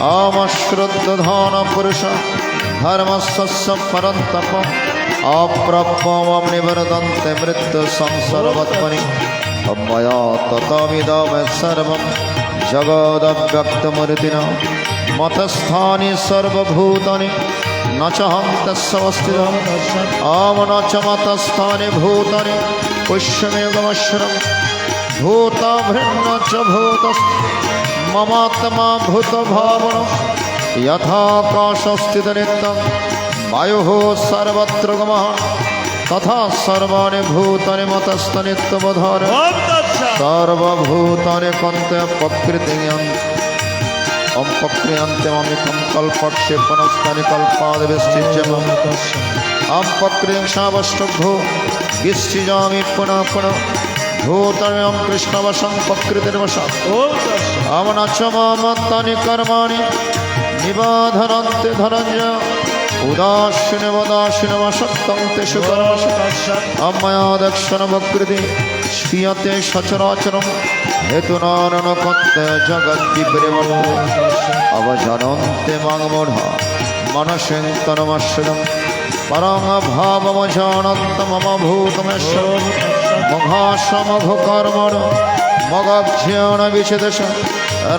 अमश्रुद्धधान पुरुष धर्मस्य परन्तप अप्राप्यं निवर्तन्ते मृत्यु संसारवत्मनि मया ततमिदं सर्वं जगदव्यक्तमूर्तिना मतस्थानि सर्वभूतानि न च हं तस्वस्थितम् अहं न च मतस्थानि भूतानि पुष्यमेकमक्षरं भूतभृन्न च भूतस्थ ममात्मा भूतभावना यथाकाशस्थितनित्यं वायुः सर्वत्र गमः तथा सर्वाणि भूतानि मतस्थनित्यवधारय सर्वभूतानि कन्ते प्रकृतियन्ते ममितं कल्पक्षेपणस्थानि कल्पादविष्टिज्यमम् प्रकृतिशावष्टभो विष्टिजामि पुनः पुनः भूतमयं कृष्णवशं प्रकृतिर्वशात् अवनचमामत्तानि कर्माणि निबाधनन्ते धनञ्जय उदासीनवदासीनवशक्तं तेषु कर्मसु अमया दक्षिणवकृति क्षीयते सचराचरं हेतुनानकन्ते जगद्विपरिवर्तते अवजानन्ते मां मूढा मनसिं तनुमश्रितं परं भावमजानन्तं मम भूतमेश्वरं मघाशमघकर्मण मगक्षेण विचिदश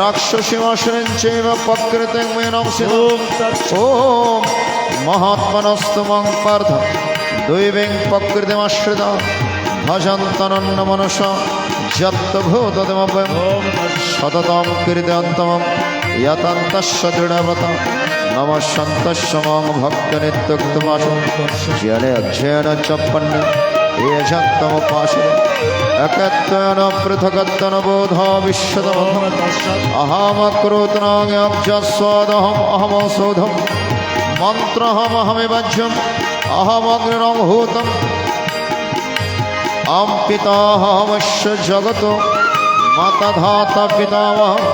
राक्षसीमश्रिञ्चैव प्रकृतिं मेनंसितम् ॐ महात्मनस्तु मं पार्थ दैवीं प्रकृतिमाश्रिता भजन्तनन्नमनसा यत्तभूतमव्ययं सततं कीर्तयन्तमं यतन्तस्य दृढव्रता नमस्सन्तस्य मां भक्तनित्युक्तमाशं ज्ञानेन च पन्ने ये जन्तमुपासते एकत्वेन पृथगत्वेन बोधा विश्वतमः अहमक्रोतनाज्ञब्जस्वादहम् अहमौषधं मन्त्रहमहमिवज्यम् अहमग्निरंहूतम् अहं पिताहमस्य जगतो माता पितामहः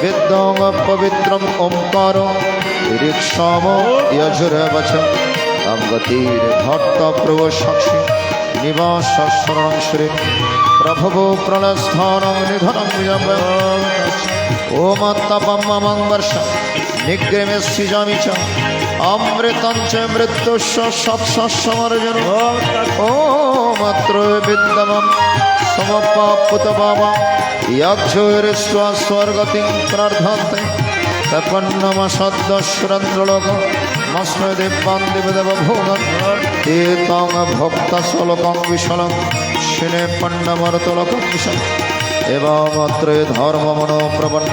विद्वान् पवित्रम् ओंकारो ऋक्षामो यजुर्वचम् अहं गतिर्भक्तप्रभो साक्षी निवास शरणं श्री प्रभवो प्रणस्थानं निधनं विजयम् ओम तपं ममं वर्ष निग्रमे सृजामि च अमृतं च मृत्युस्य सत्समर्जन ओम त्रय विद्यमं समपापुतभावा यक्षोर्स्व स्वर्गतिं प्रार्थन्ते तपन्नमसद्दश्रन्द्रलोक मस्मै दिव्यां दिवदेव भोगन् एतं भक्तशलोकं विशलं शिने पण्डमर्तलोकं विशम् एवमत्र धर्ममनोप्रवन्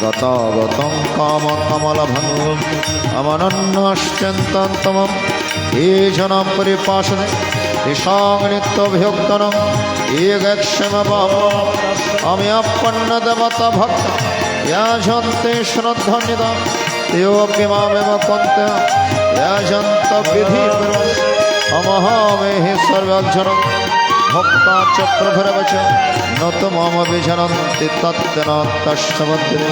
गतागतं कामकमलभङ्गम् अमनन्यश्चिन्तं तमं ये जनां परिपाशने तेषां नित्यभियुक्तनं ये गक्षमभावम् अम्यपन्नदेवता भक्त याजन्ते श्रद्धन्यतां तेऽपि मामेव कन्ते याजन्तविधिपूर्वम् अमहमेहि सर्वजनं भक्ता च प्रभुरवच न तु मम विजनन्ति तत्तनात्तश्चवद्रे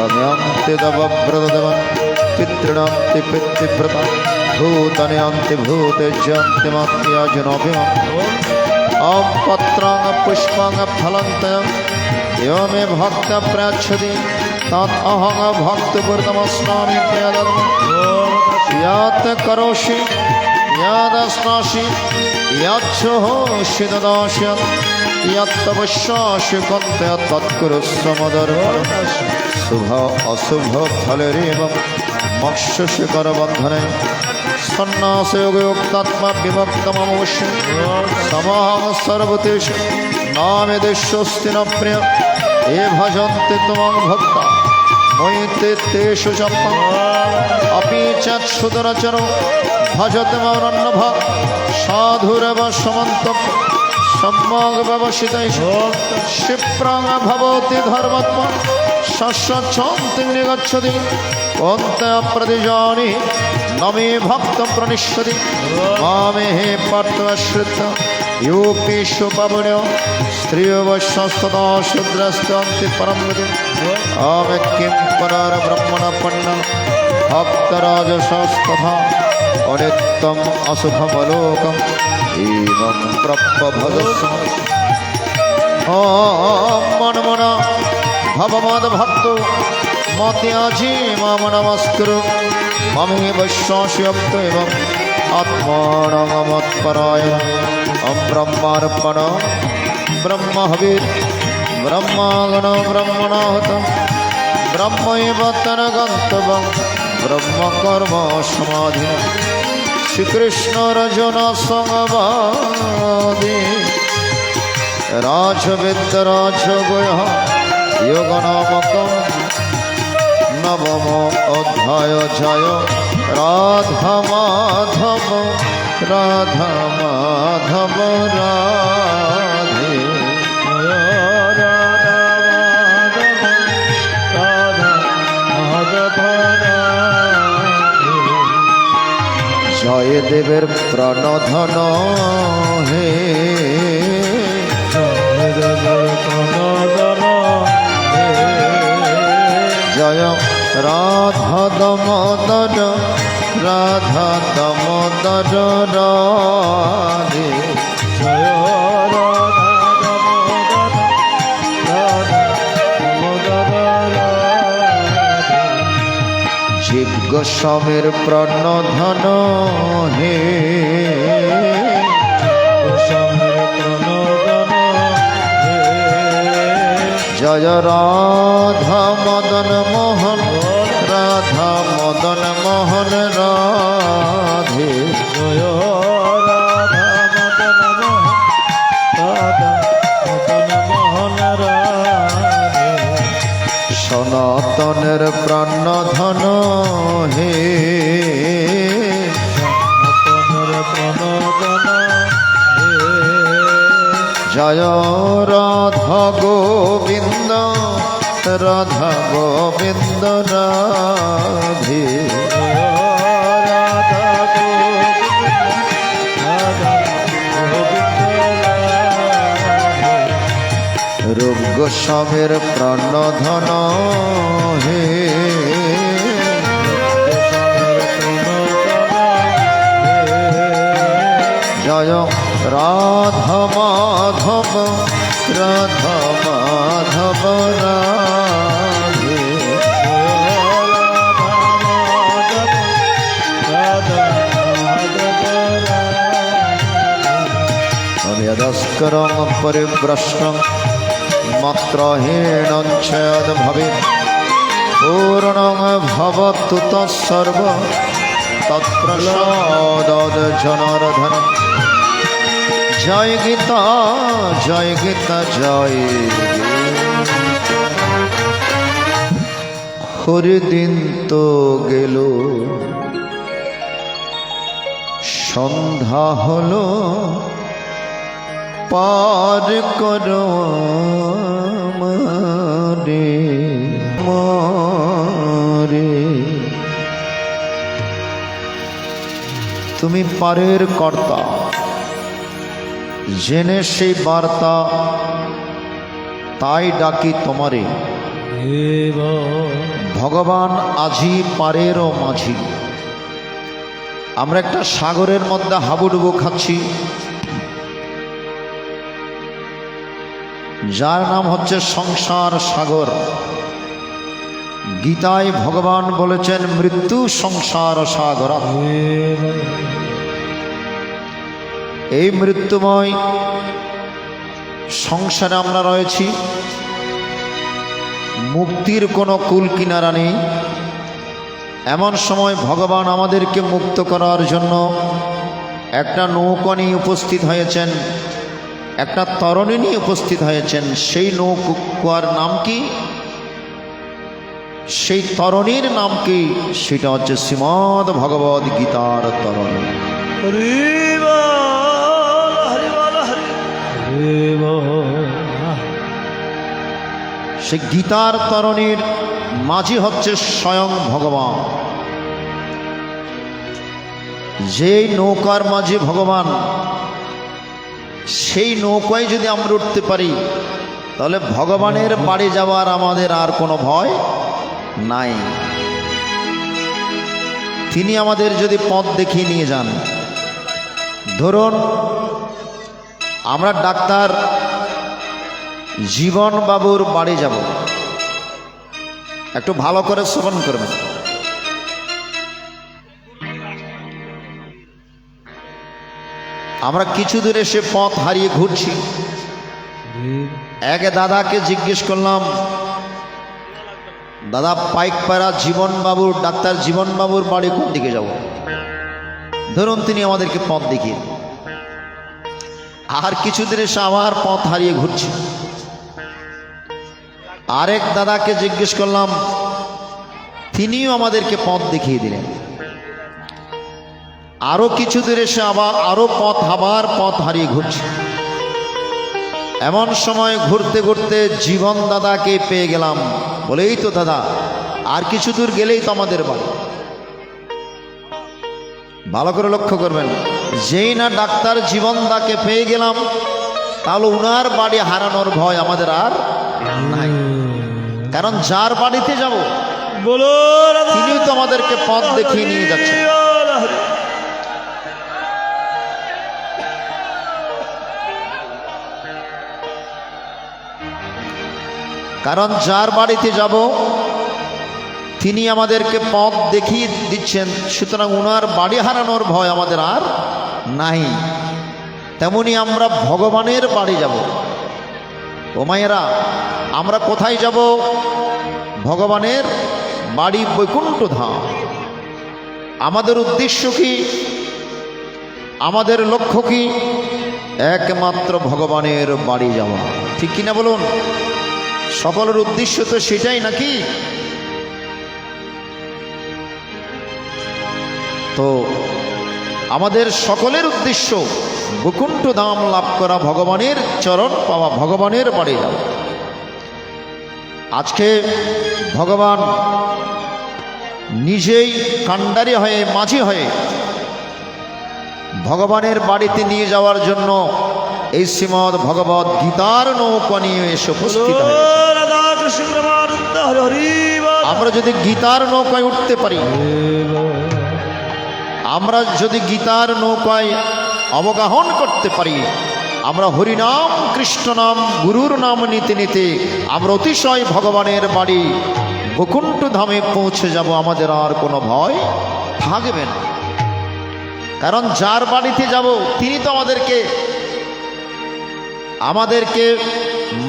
अम्यन्ति दवव्रतदेवन् पितॄणान्ति पितृव्रता भूतानि अन्ति भूतेज्यन्ति मत्याजनोऽभिमम् अं पत्रां पुष्पां फलन्तयम् एवमे भक्त प्रयच्छति तत् अहं भक्तपूर्तमस्नामि प्रियधर्म यत् करोषि यदस्नासि यच्छोषि ददास्यत् यत्तपस्यासि कन्ते तत्कुरुष्व मदर्पणम् शुभ अशुभ फलरेवं मत्स्यस्य करबन्धने सन्न्यासयोगयुक्तात्मा विमुक्तमवश्यं समहं सर्वतेषु नामेदेशोऽस्ति न प्रिय ये भजन्ते त्वं भक्ता मयि ते तेषु जपम् अपि च क्षुद्रचरो भजते मौरन्नभा साधुरेव समन्तं सम्यग् व्यवसितैषु क्षिप्रं भवति धर्मत्मा शश्वच्छन्तिं निगच्छति अन्ते प्रतिजानि न मे भक्तं प्रणिष्यति मामेहि पार्थश्रित्य योऽपीषु पवन्यो स्त्रियो वैश्यस्तदा शूद्रस्तान्ति परं गतिम् आमे किं पुनर्ब्रह्मणपन्न भक्तराजसस्तथा अनित्यम् अशुभमलोकम् एवं प्रभजस्व मनमना भवमद्भक्तो মতে আজি মাম নমস্কুরু মমে বৈশ্বাসিয়ক্ত এবং আত্মানং মৎপরায় ওম ব্রহ্মার্পণ ব্রহ্মহবির ব্রহ্মাগণ ব্রহ্মণাহুত ব্রহ্মৈব তনগন্তব্যং ব্রহ্মকর্ম সমাধি শ্রীকৃষ্ণ রজন সংবাদে রাজবেদ্য রাজগয় যোগ নামকম নবম অধ্যায় জয় রাধা মাধব রাধা মাধব রাধে জয় দেবের প্রণধন হে জয় রাধা দামোদর রাধা দামোদর রাধে জয় রাধা দামোদর রাধা দামোদর রাধে জীব গোস্বামীর প্রণধন হে জয় রাধা মদন মোহন রাধা মদন মোহন রাধে জয় রাধা মদন মোহন রাধা মদন মোহন রাধে সনাতনের প্রাণধন হে সনাতনের প্রাণধন জয় রাধা গোবিন্দ রাধা গোবিন্দ রাধে রাধা গোবিন্দ রূপ গোস্বামীর প্রাণধন হে জয় রাধা মাধব রাধা মাধব রাধে যদস্করং পরিভ্রষ্টং মাত্রহীনং চ যদ ভবেৎ পূর্ণং ভবতু তৎসর্ব তৎপ্রসাদাদ জনার্দন জয় গীতা জয় গীতা জয় হরিদিন তো গেল সন্ধ্যা হলো পার করো আমারে মরে তুমি পারের কর্তা জেনে সেই বার্তা তাই ডাকি তোমারে ভগবান আজি পারেরও মাঝি। আমরা একটা সাগরের মধ্যে হাবুডুবু খাচ্ছি, যার নাম হচ্ছে সংসার সাগর। গীতায় ভগবান বলেছেন মৃত্যু সংসার সাগর। এই মৃত্যুময় সংসারে আমরা রয়েছি, মুক্তির কোনো কুল কিনারা নেই। এমন সময় ভগবান আমাদেরকে মুক্ত করার জন্য একটা নৌকা নিয়ে উপস্থিত হয়েছেন, একটা তরণী নিয়ে উপস্থিত হয়েছেন। সেই নৌকার নাম কি, সেই তরণীর নাম কি? সেটা হচ্ছে শ্রীমদ্ ভগবদ গীতার তরণী। সেই গীতার তরণীর মাঝি হচ্ছে স্বয়ং ভগবান। যেই নৌকার মাঝি ভগবান, সেই নৌকায় যদি আমরা উঠতে পারি তাহলে ভগবানের বাড়ি যাওয়ার আমাদের আর কোনো ভয় নাই। তিনি আমাদের যদি পথ দেখিয়ে নিয়ে যান, ধরুন আমরা ডাক্তার জীবন বাবুর বাড়ি যাব, একটু ভালো করে শ্রবণ করবেন। আমরা কিছু দূরে সে পথ হারিয়ে ঘুরছি। এক দাদাকে জিজ্ঞেস করলাম, দাদা পাইকপাড়া জীবনবাবুর, ডাক্তার জীবনবাবুর বাড়ি কোন দিকে যাব? ধরুন তিনি আমাদেরকে পথ দেখিয়ে। আর কিছু দূরে সে আবার পথ হারিয়ে ঘুরছি। আরেক দাদাকে জিজ্ঞেস করলাম, তিনিও আমাদেরকে পথ দেখিয়ে দিলেন। আরো কিছু দূরে সে আবার পথ হারিয়ে ঘুরছে। এমন সময় ঘুরতে ঘুরতে জীবন দাদাকে পেয়ে গেলাম। বলেই তো দাদা, আর কিছু দূর গেলেই তো আমাদের বাড়ি। ভালো করে লক্ষ্য করবেন, যেই না ডাক্তার জীবন দাকে পেয়ে গেলাম, তাহলে উনার বাড়ি হারানোর ভয় আমাদের আর নাই। কারণ যার বাড়িতে যাব তিনি তো আমাদেরকে পথ দেখিয়ে নিয়ে যাচ্ছেন। কারণ যার বাড়িতে যাব তিনি আমাদেরকে পথ দেখিয়ে দিচ্ছেন, সুতরাং উনার বাড়ি হারানোর ভয় আমাদের আর নাই। তেমনি আমরা ভগবানের বাড়ি যাব। ও মায়েরা, আমরা কোথায় যাব? ভগবানের বাড়ি, বৈকুণ্ঠ ধাম। আমাদের উদ্দেশ্য কি? আমাদের লক্ষ্য কি? একমাত্র ভগবানের বাড়ি যাওয়া। ঠিক কিনা বলুন? সকলের উদ্দেশ্য তো সেটাই নাকি? তো আমাদের সকলের উদ্দেশ্য বৈকুণ্ঠ ধাম লাভ করা, ভগবানের চরণ পাওয়া, ভগবানের বাড়ি যাওয়া। আজকে ভগবান নিজেই কাণ্ডারি হয়ে, মাঝি হয়ে ভগবানের বাড়িতে নিয়ে যাওয়ার জন্য এই শ্রীমদ ভগবত গীতার নৌকা নিয়ে এসে উপস্থিত হয়েছে। আমরা যদি গীতার নৌকায় উঠতে পারি, আমরা যদি গীতার নৌকায় অবগাহন করতে পারি, আমরা হরিনাম কৃষ্ণ নাম গুরুর নাম নিতে নিতে আমরা অতিশয় ভগবানের বাড়ি বৈকুণ্ঠ ধামে পৌঁছে যাব। আমাদের আর কোনো ভয় থাকবে না। কারণ যার বাড়িতে যাব তিনি তো আমাদেরকে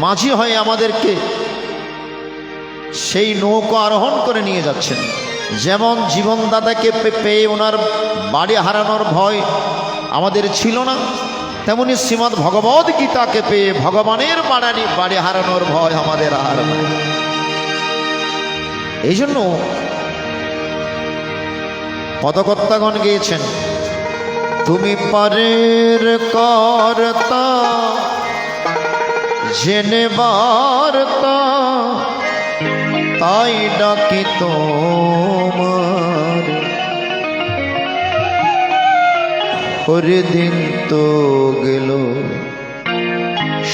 মাঝি হয়ে আমাদেরকে সেই নৌকা আরোহণ করে নিয়ে যাচ্ছেন। যেমন জীবন দাদাকে পেয়ে ওনার বাড়ি হারানোর ভয় আমাদের ছিল না, তেমনি শ্রীমদ্ ভগবদ গীতাকে পেয়ে ভগবানের বাড়ি হারানোর ভয় আমাদের আর নাই। এই জন্য পদকর্তাগণ গেয়েছেন, তুমি পারের কর্তা জেনে বার্তা, তাই ডাকি তোমার। ওরে দিন তো গেল,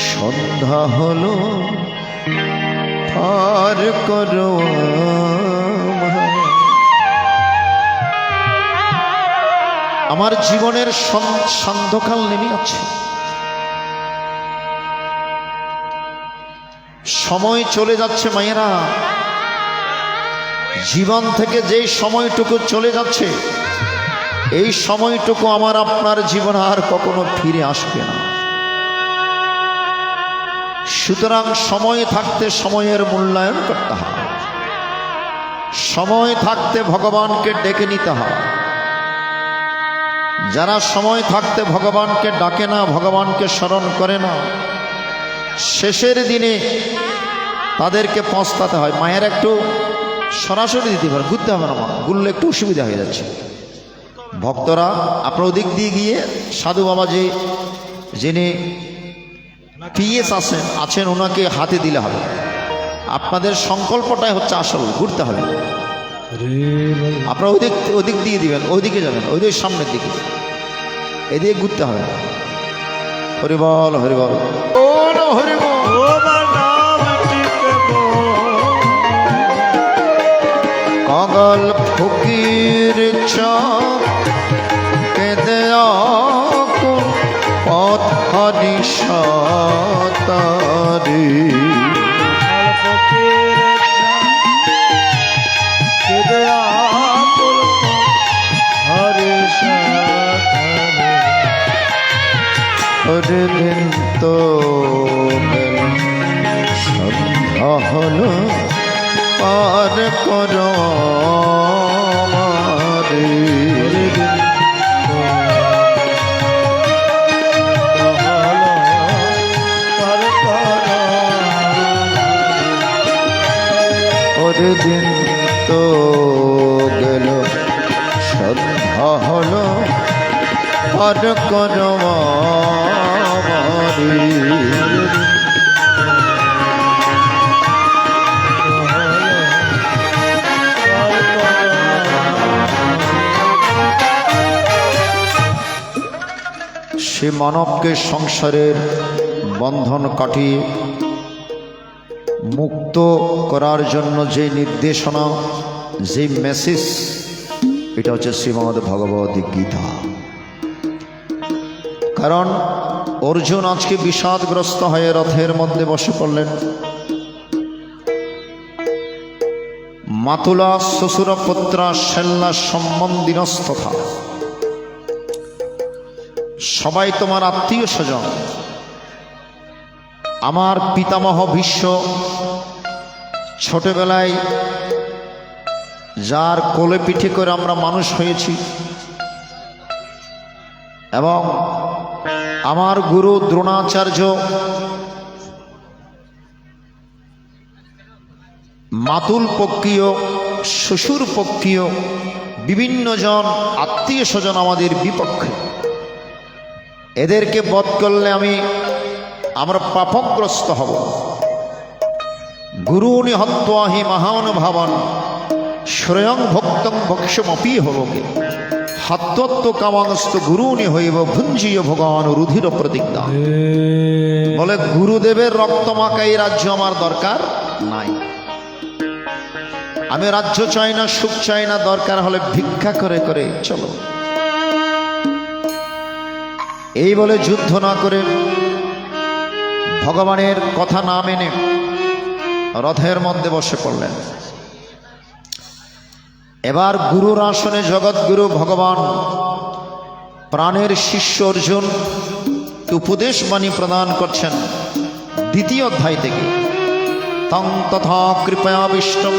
সন্ধ্যা হলো, পার করো আমার জীবনের সান্ধ্যকাল নেমে আছে। সময় চলে যাচ্ছে মায়েরা। জীবন থেকে যেই সময়টুকু চলে যাচ্ছে, এই সময়টুকু আমার আপনার জীবন আর কখনো ফিরে আসবে না। সুতরাং সময় থাকতে সময়ের মূল্যায়ন করতে হয়। সময় থাকতে ভগবানকে ডেকে নিতে হয়। যারা সময় থাকতে ভগবানকে ডাকে না, ভগবানকে স্মরণ করে না, শেষের দিনে তাদেরকে পস্তাতে হয়। মায়ের একটু সরাসরি দিতে পারে, ঘুরতে হবে না, ঘুরলে একটু অসুবিধা হয়ে যাচ্ছে। ভক্তরা আপনার ওদিক দিয়ে গিয়ে সাধু বাবা যিনি পিএস আছেন ওনাকে হাতে দিলে হবে। আপনাদের সংকল্পটাই হচ্ছে আসল, ঘুরতে হবে। আপনারা ওদিক দিয়ে দিবেন, ওইদিকে যাবেন, ওইদিকে সামনের দিকে, এদিকে ঘুরতে হবে। হরিবল হরিবল, ও হরিবল। পাগল ফকির চাপ কেঁদে আকুল পথ হারি সাতারি। আকুল হরে দিন তো গেল সন্ধ্যা হলো পার করো আমারে। ওরে দিন তো গেল সন্ধ্যা হলো পার করো আমারে। সে মানবকে সংসারের বন্ধন কাটিয়ে মুক্ত করার জন্য যে নির্দেশনা, যে মেসেজ, এটা হচ্ছে শ্রীমদ্ ভগবদ গীতা। কারণ অর্জুন আজকে বিষাদগ্রস্ত হয়ে রথের মধ্যে বসে পড়লেন। মাতুলা শ্বশুরপুত্রা শল্যা সম্বন্ধিনস্তথা, সবাই তোমার আত্মীয় স্বজন। আমার পিতামহ ভীষ্ম ছোটবেলায় যার কোলে পিঠে করে আমরা মানুষ হয়েছি, এবং আমার গুরু দ্রোণাচার্য, মাতুল পক্ষীয়, শ্বশুর পক্ষীয় বিভিন্ন জন আত্মীয় স্বজন আমাদের বিপক্ষে। এদেরকে বধ করলে আমরা পাপগ্রস্ত হব। গুরুনি হত্বা হি মহানুভাবান শ্রেয়ং ভক্তং ভক্ষ্যমপি হলোকে হত্যত্ব কামাংস্ত গুরুনি হইব ভুঞ্জীয় ভগবান রুধির প্রতিজ্ঞা। বলে গুরুদেবের রক্তমাকাই রাজ্য আমার দরকার নাই। আমি রাজ্য চাই না, সুখ চাই না, দরকার হলে ভিক্ষা করে করে চলো। এই বলে যুদ্ধ না করে, ভগবানের কথা না মেনে রথের মধ্যে বসে পড়লেন। এবার গুরুর আসনে জগৎগুরু ভগবান প্রাণের শিষ্য অর্জুন উপদেশ বাণী প্রদান করছেন দ্বিতীয় অধ্যায় থেকে। তং তথা কৃপয়াবিষ্টম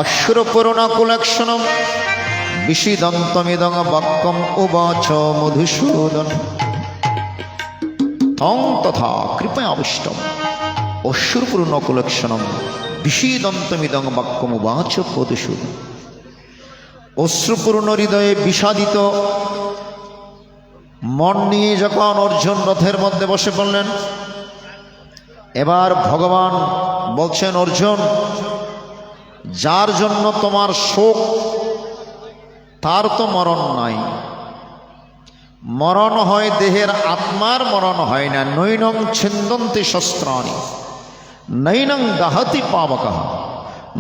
অশ্রুপূর্ণকুলক্ষণম বিষিদন্তমিদং বাক্যম উবাচ মধুসূদন। তং তথা কৃপয়াবিষ্টম অশ্রুপূর্ণকুলক্ষণম বিষিদন্তমিদং বাক্যম উবাচ মধুসূদন। অশ্রুপূর্ণ হৃদয়ে বিষাদিত মন নিয়ে যখন অর্জুন রথের মধ্যে বসে পড়লেন, এবার ভগবান বলছেন, অর্জুন, যার জন্য তোমার শোক তার তো মরণ নাই। মরণ হয় দেহের, আত্মার মরণ হয় না। নৈনং ছিন্দন্তি শস্ত্রাণি নৈনং দাহতি পাবকঃ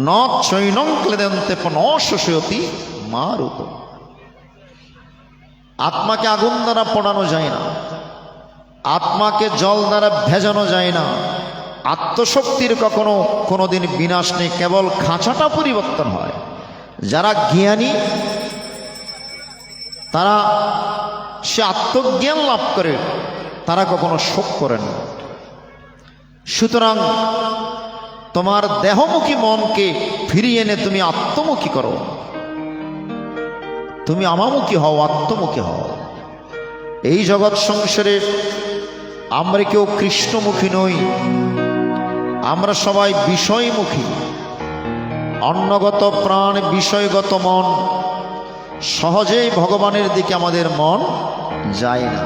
ন চৈনং ক্লেদন্তে পুনঃশোষয়তি মারুত। আত্মাকে আগুন দ্বারা পোড়ানো যায় না, আত্মাকে জল দ্বারা ভেজানো যায় না। আত্মশক্তির কখনো কোনোদিন বিনাশ নেই, কেবল খাঁচাটা পরিবর্তন হয়। যারা জ্ঞানী তারা সে আত্মজ্ঞান লাভ করে, তারা কখনো শোক করে না। সুতরাং তোমার দেহমুখী মনকে ফিরিয়ে এনে তুমি আত্মমুখী করো, তুমি আমামুখী হও, আত্মমুখী হও। এই জগৎ সংসারে আমরা কেউ কৃষ্ণমুখী নই, আমরা সবাই বিষয়মুখী। অন্নগত প্রাণ, বিষয়গত মন, সহজেই ভগবানের দিকে আমাদের মন যায় না।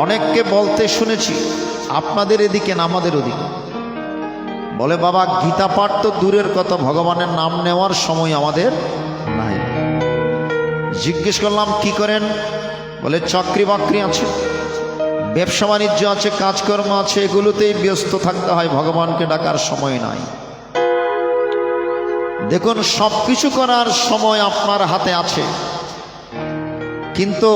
অনেককে বলতে শুনেছি, আপনাদের এদিকে না আমাদের ওদিকে। বলে, বাবা গীতা পাঠ তো দূরের কথা, ভগবানের নাম নেওয়ার সময় আমাদের নাই। জিজ্ঞেস করলাম কি করেন? বলে চাকরি বাকরি আছে, ব্যবসা বাণিজ্য আছে, কাজকর্ম আছে, এগুলোতেই ব্যস্ত থাকতে হয়, ভগবানকে ডাকার সময় নাই। দেখুন, সব কিছু করার সময় আপনার হাতে আছে, কিন্তু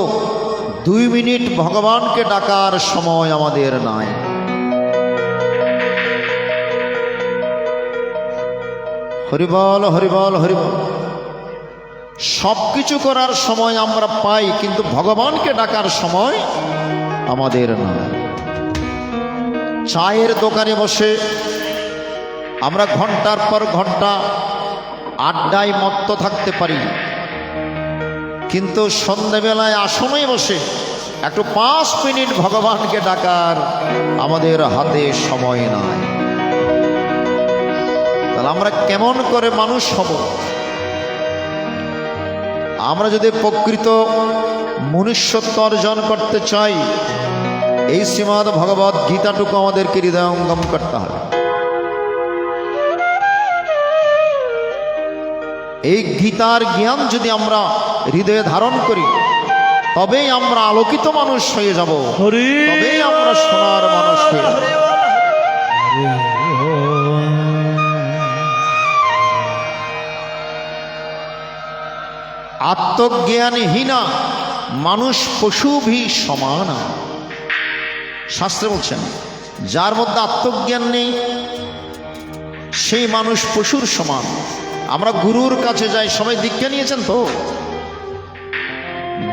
2 মিনিট ভগবানকে ডাকার সময় আমাদের নাই। হরিবল হরিবল হরিবল। সব কিছু করার সময় আমরা পাই, কিন্তু ভগবানকে ডাকার সময় আমাদের না। চায়ের দোকানে বসে আমরা ঘন্টার পর ঘন্টা আড্ডায় মত্ত থাকতে পারি, কিন্তু সন্ধ্যাবেলায় আসনে বসে একটু 5 মিনিট ভগবানকে ডাকার আমাদের হাতে সময় নাই। তাহলে আমরা কেমন করে মানুষ হব? আমরা যদি প্রকৃত মনুষ্যত্ব অর্জন করতে চাই, এই শ্রীমদ্ ভগবত গীতাটুকু আমাদেরকে হৃদয়ঙ্গম করতে হবে। এই গীতার জ্ঞান যদি আমরা হৃদয়ে ধারণ করি, তবেই আমরা আলোকিত মানুষ হয়ে যাব, তবেই আমরা সোনার মানুষ হয়ে যাব। আত্মজ্ঞানহীনা মানুষ পশু ভি সমান। শাস্ত্রে বলছেন, যার মধ্যে আত্মজ্ঞান নেই সেই মানুষ পশুর সমান। আমরা গুরুর কাছে যাই, সবাই দীক্ষা নিয়েছেন তো?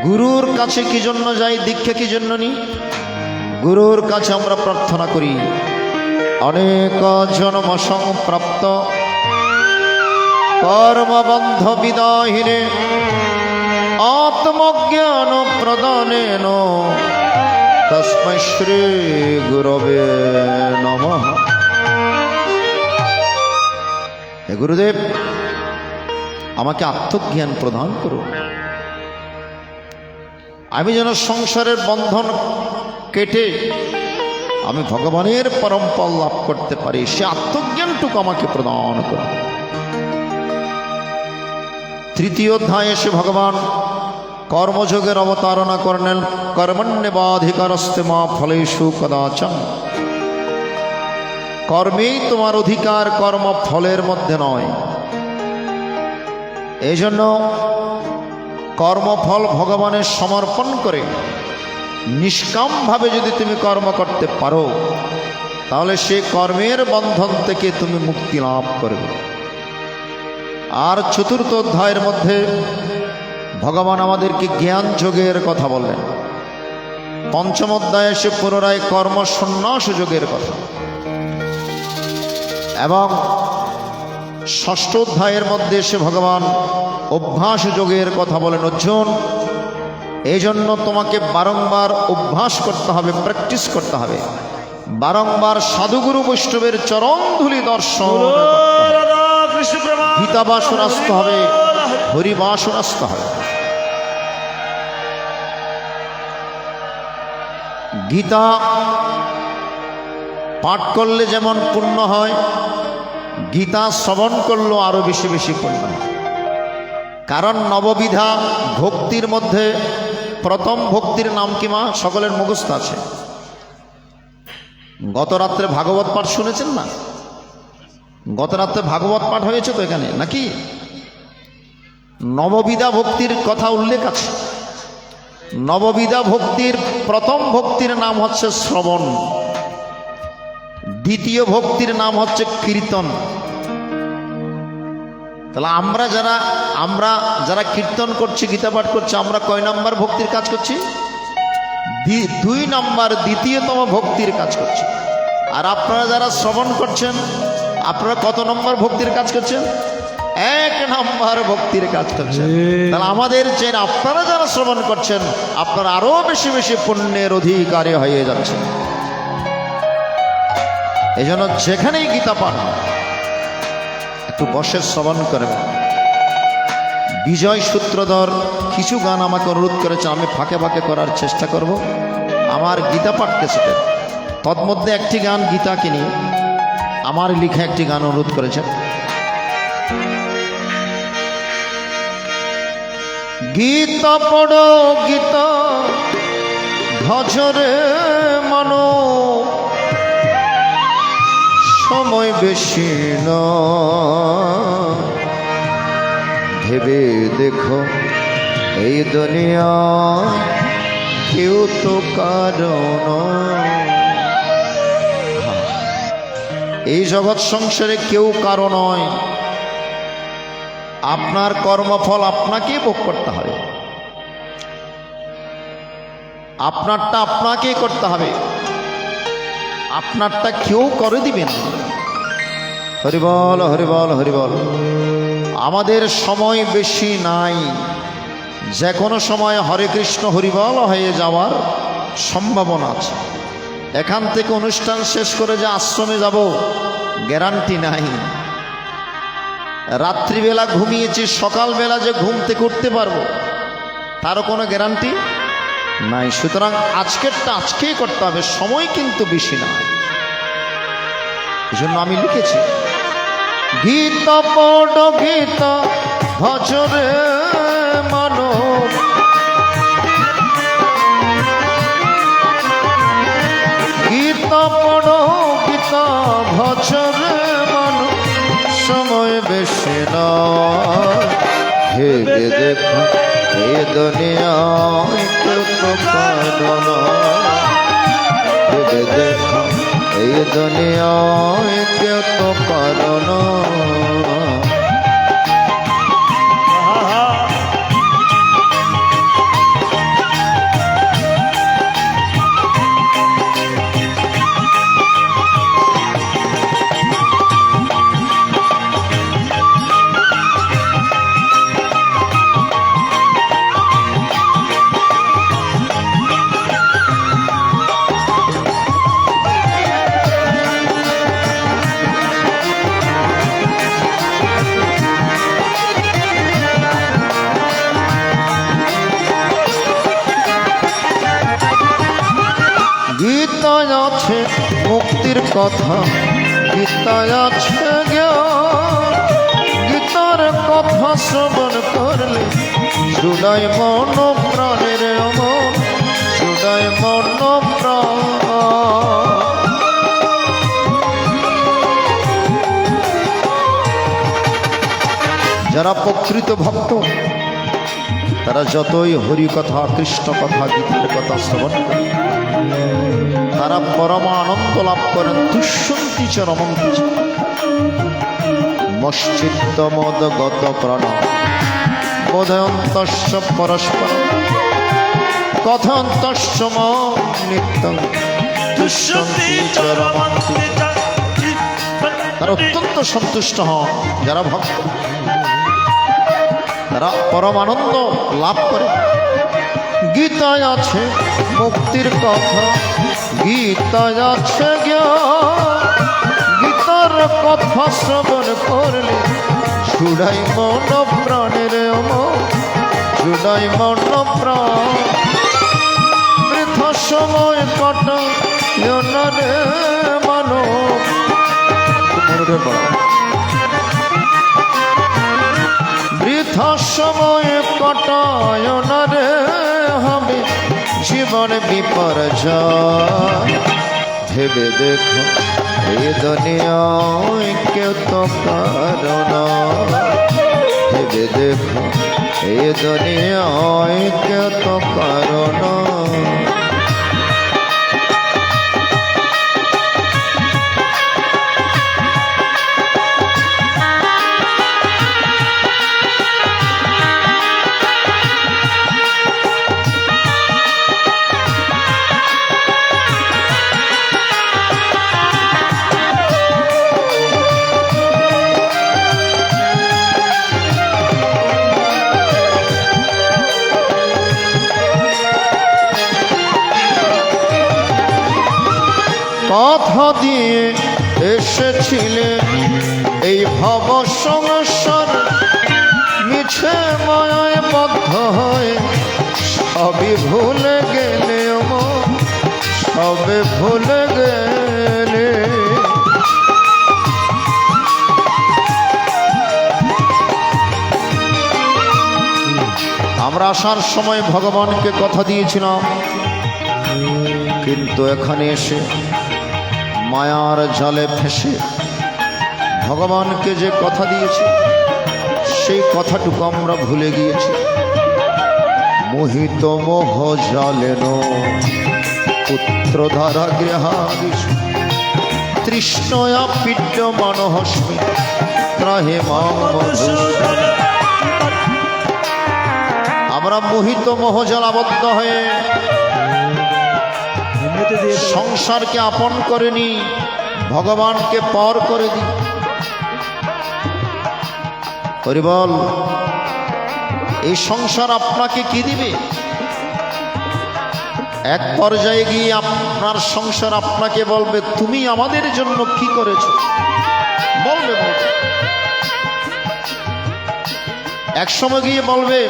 গুরুর কাছে কি জন্য যাই, দীক্ষা কি জন্য নিই? গুরুর কাছে আমরা প্রার্থনা করি, অনেক জন্ম সংপ্রাপ্ত কর্মবন্ধ বিদাহিনে আত্মজ্ঞান প্রদানেন তস্मै শ্রী গুরবে নমঃ। হে গুরুদেব, আমাকে আত্মজ্ঞান প্রদান করুন, আমি যেন সংসারের বন্ধন কেটে আমি ভগবানের পরম পদ লাভ করতে পারি, সে আত্মজ্ঞানটুকু আমাকে প্রদান করুন। তৃতীয় অধ্যায় এসে ভগবান কর্মযোগের অবতারণা করলেন। কর্মণ্যেবাধিকারস্তে মা ফলেষু কদাচন। কর্মেই তোমার অধিকার, কর্ম ফলের মধ্যে নয়। এই জন্য কর্মফল ভগবানের সমর্পণ করে নিষ্কামভাবে যদি তুমি কর্ম করতে পারো, তাহলে সে কর্মের বন্ধন থেকে তুমি মুক্তি লাভ করবে। আর চতুর্থ অধ্যায়ের মধ্যে ভগবান আমাদেরকে জ্ঞান যোগের কথা বললেন। পঞ্চম অধ্যায়ে সে পুনরায় কর্ম সন্ন্যাস যোগের কথা, এবং ষষ্ঠ অধ্যায়ের মধ্যে সে ভগবান অভ্যাস যোগের কথা বলেন। অর্জুন, এই জন্য তোমাকে বারংবার অভ্যাস করতে হবে, প্র্যাকটিস করতে হবে, বারংবার সাধুগুরু বৈষ্ণবের চরণ ধূলি দর্শন, গীতাবাসন আসতে হবে, হরিবাসন আসতে হবে। গীতা পাঠ করলে যেমন পুণ্য হয়, গীতা শ্রবণ করলেও আরো বেশি বেশি পুণ্য হয়। কারণ নববিধা ভক্তির মধ্যে প্রথম ভক্তির নাম কি মা? সকলের মুখস্থ আছে। গত রাত্রে ভাগবত পাঠ শুনেছেন না? গত রাত্রে ভাগবত পাঠ হয়েছে তো এখানে নাকি? নববিধা ভক্তির কথা উল্লেখ আছে। নববিধা ভক্তির প্রথম ভক্তির নাম হচ্ছে শ্রবণ, দ্বিতীয় ভক্তির নাম হচ্ছে কীর্তন। তাহলে আমরা যারা কীর্তন করছি, গীতা পাঠ করছি, আমরা কয় নম্বর ভক্তির কাজ করছি? 2 নম্বর, দ্বিতীয়তম ভক্তির কাজ করছি। আর আপনারা যারা শ্রবণ করছেন, আপনারা কত নম্বর ভক্তির কাজ করছেন? 1 নম্বর ভক্তির কাজ করছেন। তাহলে আমাদের যে আপনারা যারা শ্রবণ করছেন, আপনারা আরো বেশি বেশি পুণ্যের অধিকারী হয়ে যাচ্ছেন। এই জন্য যেখানেই গীতা পাঠ একটু বসে শ্রবণ করবেন। বিজয় সূত্রধর কিছু গান আমাকে অনুরোধ করেছে, আমি ফাঁকে ফাঁকে করার চেষ্টা করব আমার গীতা পাঠ ক্যাসেটের। তন্মধ্যে একটি গান গীতাকে নিয়ে আমার লিখা একটি গান অনুরোধ করেছেন। গীতা পড়ো গীতা ভজরে মানো, সময় বেশি না, ভেবে দেখো এই দুনিয়া কেউ তো কারণ, এই জগৎ সংসারে কেউ কারো নয়, আপনার কর্মফল আপনাকেই ভোগ করতে হবে, আপনারটা আপনাকেই করতে হবে, আপনারটা কেউ করে দিবে না। হরিবল হরিবল হরিবল। আমাদের সময় বেশি নাই, যে কোনো সময় হরে কৃষ্ণ হরিবল হয়ে যাওয়ার সম্ভাবনা আছে। এখান থেকে অনুষ্ঠান শেষ করে যে আশ্রমে যাব গ্যারান্টি নাই। রাত্রিবেলা ঘুমিয়েছি, সকালবেলা যে ঘুম থেকে উঠতে পারবো তারও কোনো গ্যারান্টি নাই। সুতরাং আজকেরটা আজকেই করতে হবে, সময় কিন্তু বেশি নাই। এই জন্য আমি লিখেছি, গীত পড় গীত ভজরে মানব, গীত পড় গীত ভজরে মানব, সময় বেশি নয়, ভেবে দেখো এ দুনিয়ায় কেউ তো কারো নয়, ভেবে দেখো এই দুনিয়ায় কেউ তো কারো নয়। গীতায় আছে মুক্তির কথা, গীতায় আছে জ্ঞান, গীতার কথা শ্রবণ করলে জুড়ায় মন প্রাণের অমন, জুড়ায় মন প্রাণ। যারা প্রকৃত ভক্ত তারা যতই হরি কথা, কৃষ্ণ কথা, গীতার কথা শ্রবণ করে তারা পরম আনন্দ লাভ করেন। দুঃসন্তি চ রমন্তি চ মশ্চিত্ত মদ গত প্রাণ, বোধয়ন্তস্য পরস্পর কথন্তস্য মম নিত্যং দুঃসন্তি চ রমন্তি। তারা অত্যন্ত সন্তুষ্ট হন যারা ভক্ত, তারা পরম আনন্দ লাভ করে। গীতায় আছে মুক্তির কথা, গীতায় আছে জ্ঞান, গীতার কথা শ্রবণ করলে ছুড়াই মন প্রাণের অমন, ছুড়াই মন প্রাণ। বৃথা সময় কাটায় না রে মানব, বৃথা সময় কাটায় না রে, হবে জীবন বিপর্যয়। ভেবে দেখো এই দুনিয়ায় কেউ তো কারো নয়, ভেবে দেখো এই দুনিয়ায় কেউ তো কারো নয়। কথা দিয়ে এসেছিলে এই ভব সংসার, মিছে মায়ায় বদ্ধ হয়ে সবই ভুলে গেলে, সবে ভুলে গেলে। আমরা আসার সময় ভগবানকে কথা দিয়েছিলাম, কিন্তু এখানে এসে মায়ার জালে ফেসে ভগবানকে যে কথা দিয়েছি সেই কথাটুকু আমরা ভুলে গিয়েছি। মোহিত মোহ জালেন পুত্র ধারা গৃহাদিশ, তৃষ্ণয়া পিড্য মানহস্মি ত্রাহে মাম মধুসূদন। আমরা মোহিত মোহজালাবদ্ধ হয়ে এমনিতে দিয়ে দেবেন। সংসারকে আপন করে নি, ভগবানকে পর করে দিই। হরি বল। এই সংসার আপনাকে কি দিবে? এক পর্যায়ে গিয়ে আপনার সংসার আপনাকে বলবে, তুমি আমাদের জন্য কি করেছো? বলবে বলবে। এক সময় গিয়ে বলবে,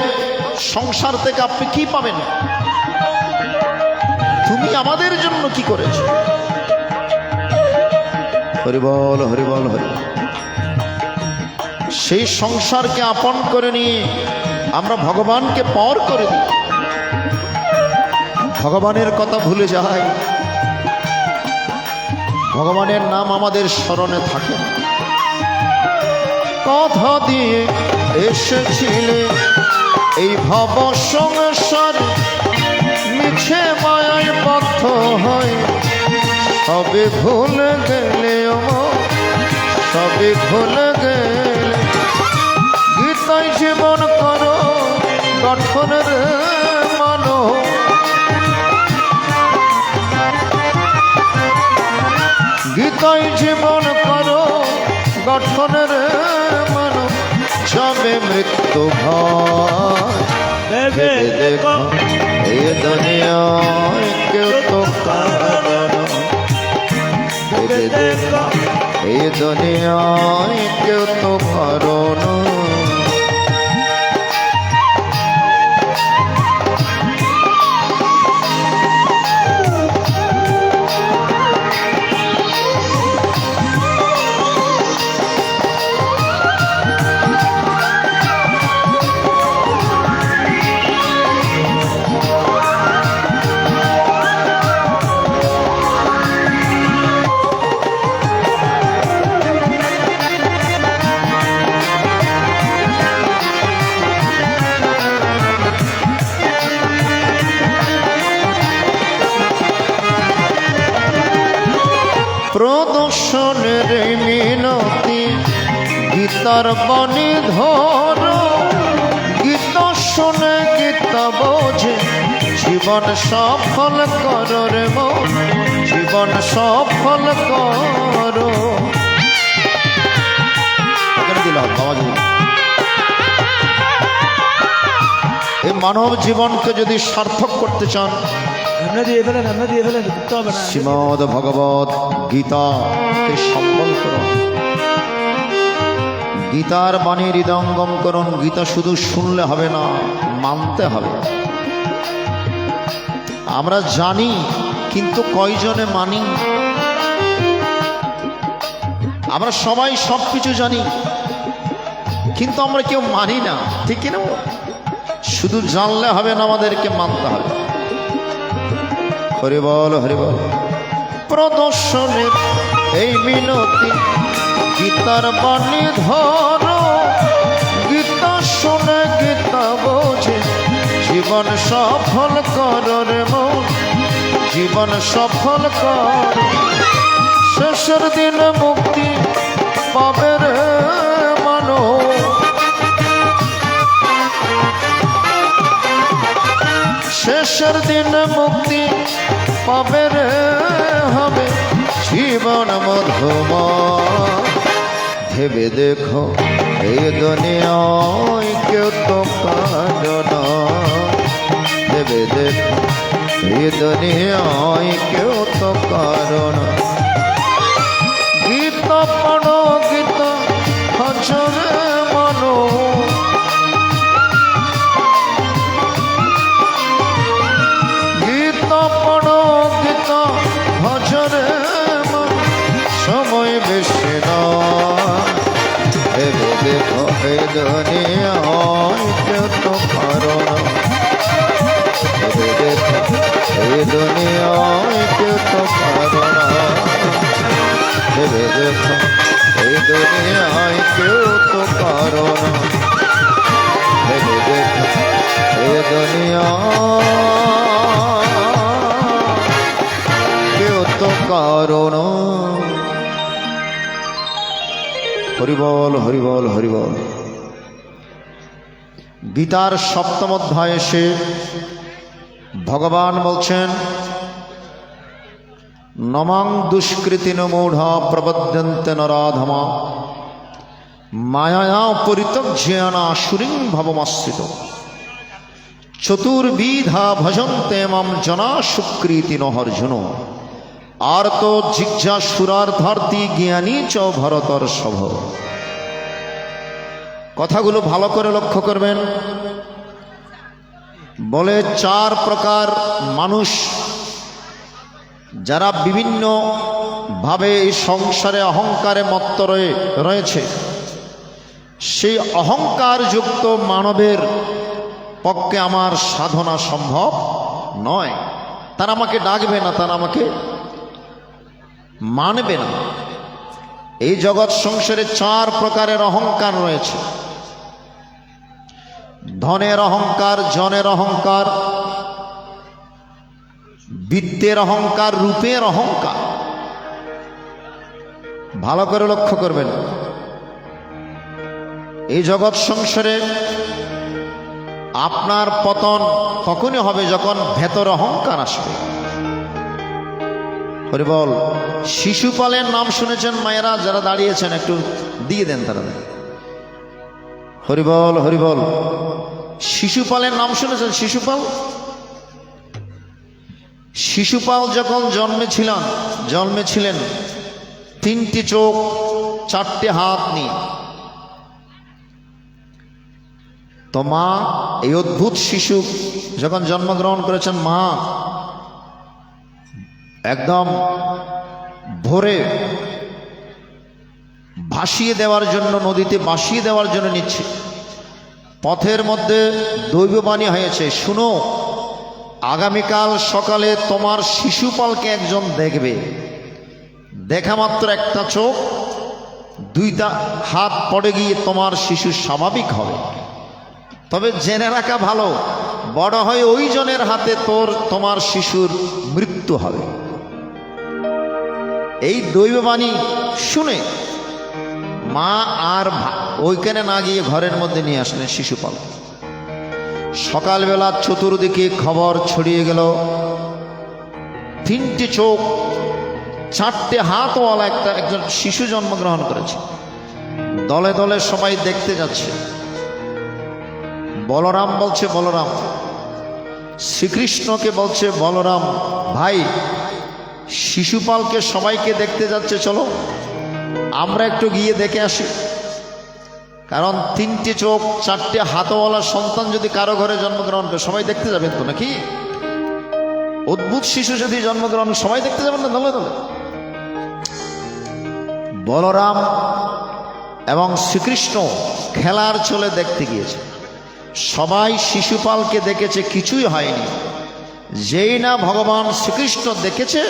সংসার থেকে আপনি কি পাবেন? তুমি আমাদের জন্য কি করেছো? হরি বল, হরি বল, হরি। সেই সংসারকে আপন করে নিয়ে আমরা ভগবানকে পর করে দিই, ভগবানের কথা ভুলে যাই, ভগবানের নাম আমাদের স্মরণে থাকে না। কথা দিয়ে এসেছিলে এই ভব সংসার, মিছে মায়ায় বদ্ধ হয়, সবে ভুলে গেলে সবে ভুলে গেলে। গীতায় জীবন করো গঠনের মানো, গীতায় জীবন করো গঠনের মানো। সবে মৃত্যু ভয় ভেবে দেখো এই দুনিয়ায় কেউ তো কারণ, ভেবে দেখো এই দুনিয়ায় কেউ তো কারণ। প্রদর্শনের মিনতি গীতার বাণী ধরো, গীতা শুনে গীতা বোঝে জীবন সফল করো রে মন, জীবন সফল করো। এই মানব জীবনকে যদি সার্থক করতে চান, এমনি দিয়ে ফেলেন, এমনি দিয়ে ফেলেন, দিতে হবে না। শ্রীমদ ভগবত গীতাকে সম্বল করুন, গীতার বাণী হৃদয়ঙ্গম করুন। গীতা শুধু শুনলে হবে না, মানতে হবে। আমরা জানি কিন্তু কয়জনে মানি? আমরা সবাই সব কিছু জানি কিন্তু আমরা কেউ মানি না, ঠিক কিনা? শুধু জানলে হবে না, আমাদেরকে মানতে হবে। হরি বল, হরি বল। প্রদর্শনের এই মিনতি গীতার বাণী ধরো, গীতা শুনে গীতা বোঝে জীবন সফল করো রে মন, জীবন সফল কর। শেষের দিনে মুক্তি পাবে রে মানো, শেষের দিনে মুক্তি পাবে রে হবে জীবন মধুময়। ভেবে দেখো এই দুনিয়ায় কেউ তো কারণ, ভেবে দেখো এই দুনিয়ায় কেউ তো কারণ। গীতা পড়ো, গীতা হজরে মানো, গীতা পড়ো, গীতা হজরে মানো। সময় বেশি নয়, ভেবে দেখো এই দুনিয়ায় কেউ তো কারণ, ভেবে দেখো এই দুনিয়ায় কেউ তো কারণ, ভেবে দেখো এই দুনিয়ায় কেউ তো কারণ, ভেবে দেখো এই দুনিয়া কেউ তো কারণ। হরি বল, হরি বল, হরি বল। গীতার 7ম অধ্যায়ে এসে ভগবান বলছেন, নমাং দুষ্কৃতিন মূঢ় প্রবদ্যন্তে নরাধমা মায়া পরিত্যজ্যেন আসুরিং ভবমাশ্রিত চতুর্বিধা ভজন্তে মাম জনা সুকৃতিন অর্জুন আর্ত জিজ্ঞাসুরার্থার্থী জ্ঞানী চ ভরতর সভ। কথাগুলো ভালো করে লক্ষ্য করবেন। বলে 4 প্রকার মানুষ যারা বিভিন্ন ভাবে এই সংসারে অহংকারে মত্ত রয়েছে, সেই অহংকার যুক্ত মানবের পক্ষে আমার সাধনা সম্ভব নয়। তারা আমাকে ডাকবে না, তারা আমাকে মানবে না। এই জগৎ সংসারে 4 প্রকারের অহংকার রয়েছে। ধনের অহংকার, জনের অহংকার, বিত্তের অহংকার, রূপের অহংকার। ভালো করে লক্ষ্য করবেন। এই জগৎ সংসারে আপনার পতন তখনই হবে যখন ভেতর অহংকার আসবে। হরিবল। শিশুপালের নাম শুনেছেন মায়েরা যারা দাঁড়িয়েছেন, একটু দিয়ে দেন তারা। হরিবল হরিবল। শিশুপালের নাম শুনেছেন? শিশুপাল, শিশুপাল যখন জন্মেছিলেন 3টি চোখ 4টে হাত নিয়ে। তো মা এই অদ্ভুত শিশু যখন জন্মগ্রহণ করেছেন, মা একদম ভোরে ভাসিয়ে দেওয়ার জন্য, নদীতে ভাসিয়ে দেওয়ার জন্য নিচ্ছে। পথের মধ্যে দৈববাণী হয়েছে, শুনো, আগামীকাল সকালে তোমার শিশুপালকে একজন দেখবে। দেখা মাত্র একটা চোখ 2টা হাত পড়ে গিয়ে তোমার শিশু স্বাভাবিক হবে। তবে জেনে রাখা ভালো, বড় হয়ে ওই জনের হাতে তোমার শিশুর মৃত্যু হবে। এই দৈববাণী শুনে মা আর ওইখানে না গিয়ে ঘরের মধ্যে নিয়ে আসলেন শিশুপাল। সকালবেলা চতুর্দিকে খবর ছড়িয়ে গেল, 3টে চোখ 4টে হাতওয়ালা একজন শিশু জন্মগ্রহণ করেছে। দলে দলে সবাই দেখতে যাচ্ছে। বলরাম বলছে, বলরাম শ্রীকৃষ্ণকে বলছে, বলরাম ভাই, শিশুপালকে সবাইকে দেখতে যাচ্ছে, চলো আমরা একটু গিয়ে দেখে আসি। কারণ 3টে চোখ 4টে হাতওয়ালা সন্তান যদি কারো ঘরে জন্মগ্রহণ করে, সবাই দেখতে যাবেন তো নাকি? অদ্ভুত শিশু যদি জন্মগ্রহণ, সবাই দেখতে যাবেন না দলে দলে? বলরাম এবং শ্রীকৃষ্ণ খেলার চলে দেখতে গিয়েছে। সবাই শিশুপালকে দেখেছে, কিছুই হয়নি। যেই না ভগবান শ্রীকৃষ্ণ দেখেছে,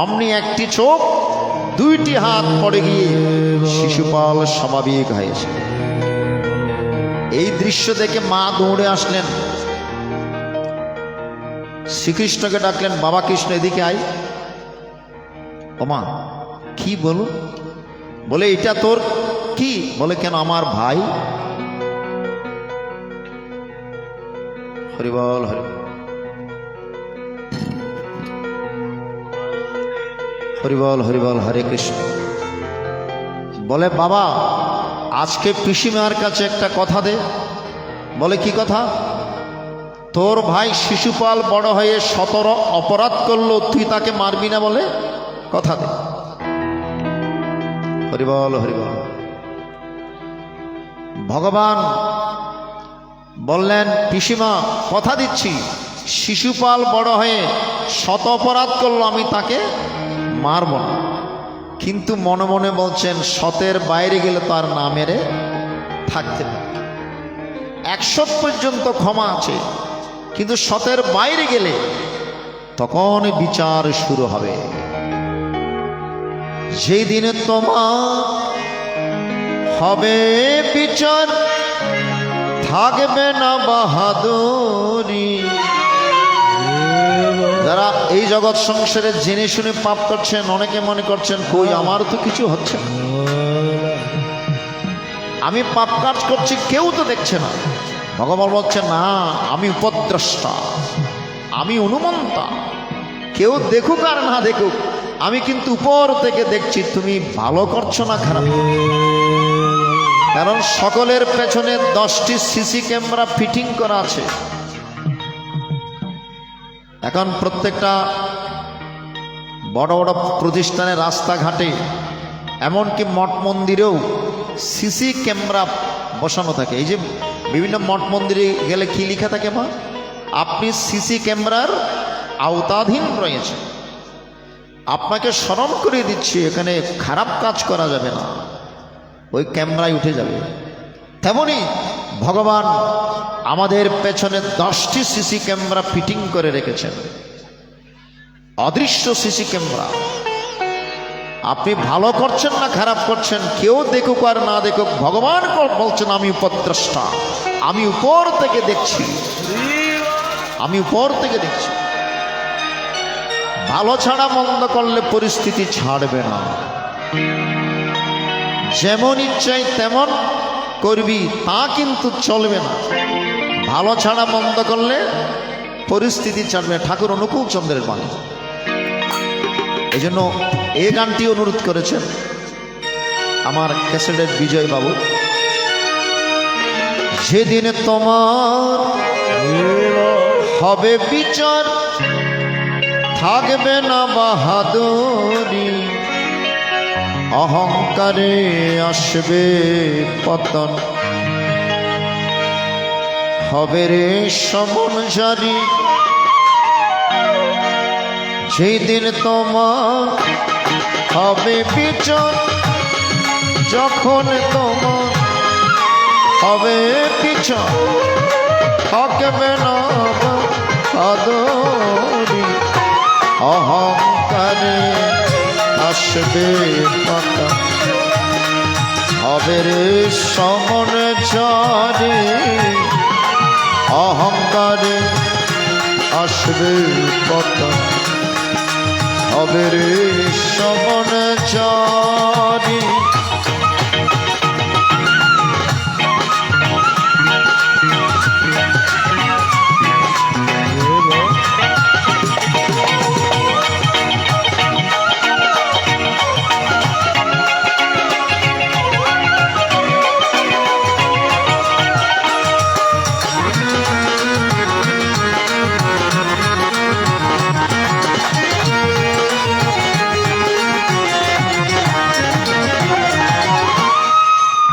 অমনি 1টি চোখ 2টি হাত পড়ে গিয়ে শিশুপাল স্বাভাবিক হয়েছে। এই দৃশ্য দেখে মা দৌড়ে আসলেন, শ্রীকৃষ্ণকে ডাকলেন, বাবা কৃষ্ণ এদিকে আয়। ও মা, কি বলুন? বলে এটা তোর কি? বলে কেন, আমার ভাই। হরিবল হরিবল হরিবল হরিবল, হরে কৃষ্ণ। বলে বাবা, আজকে পিসিমার কাছে একটা কথা দে। বলে কি কথা? তোর ভাই শিশুপাল বড় হয়ে 17 অপরাধ করলো, তুই তাকে মারবি না, বলে কথা দে। হরিবল হরিবল। ভগবান বললেন, পিসিমা কথা দিচ্ছি, শিশুপাল বড় হয়ে 100 অপরাধ করলো, আমি তাকে মারব না। কিন্তু মনে মনে বলছেন, 100-এর বাইরে গেলে তার না মেরে থাকতে পারে। 100 পর্যন্ত ক্ষমা আছে, কিন্তু 100-এর বাইরে গেলে তখন বিচার শুরু হবে। যেই দিনে তোমার হবে বিচার, থাকবে না বাহাদুরি। যারা এই জগৎ সংসারে জেনে শুনে পাপ করছেন, অনেকে মনে করছেন, কই আমার তো কিছু হচ্ছে না, আমি পাপ কাজ করছি, কেউ তো দেখছে না। ভগবান বলছে না, আমি উপদ্রষ্টা, আমি অনুমন্তা। কেউ দেখুক আর না দেখুক, আমি কিন্তু উপর থেকে দেখছি তুমি ভালো করছো না খারাপ। কারণ সকলের পেছনে 10টি সিসি ক্যামেরা ফিটিং করা আছে। এখন প্রত্যেকটা বড় বড় প্রতিষ্ঠানে, রাস্তাঘাটে, এমনকি মঠ মন্দিরেও সিসি ক্যামেরা বসানো থাকে। এই যে বিভিন্ন মঠ মন্দিরে গেলে কি লেখা থাকে মা? আপনি সিসি ক্যামেরার আওতাধীন রয়েছে। আপনাকে স্মরণ করে দিচ্ছি, এখানে খারাপ কাজ করা যাবে না, ওই ক্যামেরায় উঠে যাবে। তেমনি ভগবান আমাদের পেছনে 10টি সিসি ক্যামেরা ফিটিং করে রেখেছেন, অদৃশ্য সিসি ক্যামেরা। আপনি ভালো করছেন না খারাপ করছেন, কেউ দেখুক আর না দেখুক, ভগবান বলছেন আমি উপদ্রষ্টা, আমি উপর থেকে দেখছি, আমি উপর থেকে দেখছি। ভালো ছাড়া মন্দ করলে পরিস্থিতি ছাড়বে না। যেমন ইচ্ছাই তেমন করবি তা কিন্তু চলবে না। ভালো ছাড়া মন্দ করলে পরিস্থিতি ছাড়বে না। ঠাকুর অনুকূল চন্দ্রের বাণী। এই জন্য এই গানটি অনুরোধ করেছেন আমার ক্যাসেটের বিজয় বাবু। যেদিন তোমার হবে বিচার, থাকবে না বাহাদুরি, অহংকারে আসবে পতন, হবে রে সমন জারি। যেদিন তোমার হবে বিচার, যখন তোমার হবে বিচার, থাকবে না বাহাদুরি, অহংকারে আসবে পতন, হবে রে সমন জারি। অহংকারে আসবে পতন, হবে রে সমন জারি।